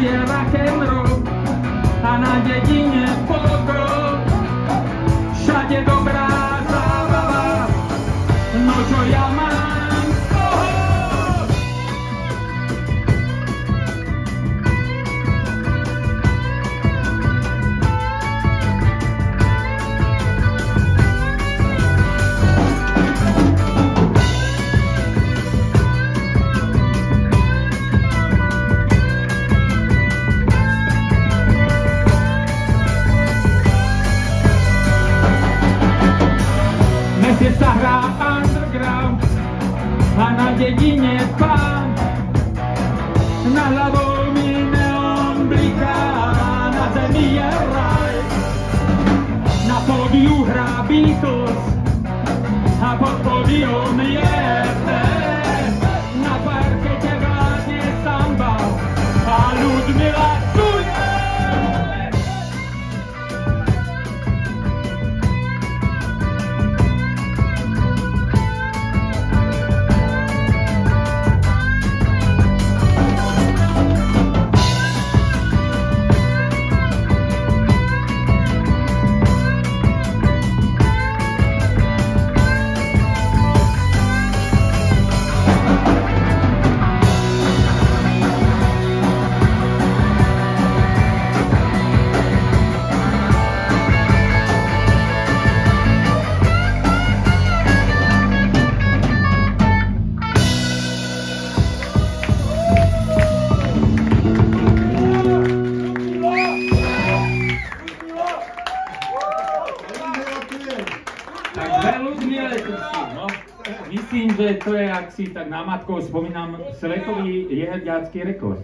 je rock'n'roll a na dedine pokoj. Všade dobrá zábava, no čo ja mám z toho? Meste sa hrá underground a na dedine pán. Na hlavou mi neon bliká, na zemi je raj. Na pódiu hrá Beatles a pod pódium je band. Na parkete vládne samba a ľud miluje. Tak veľa zmielekostí, no. Myslím, že to je, ak si tak námatkou spomínam, svetový jehliacky rekord.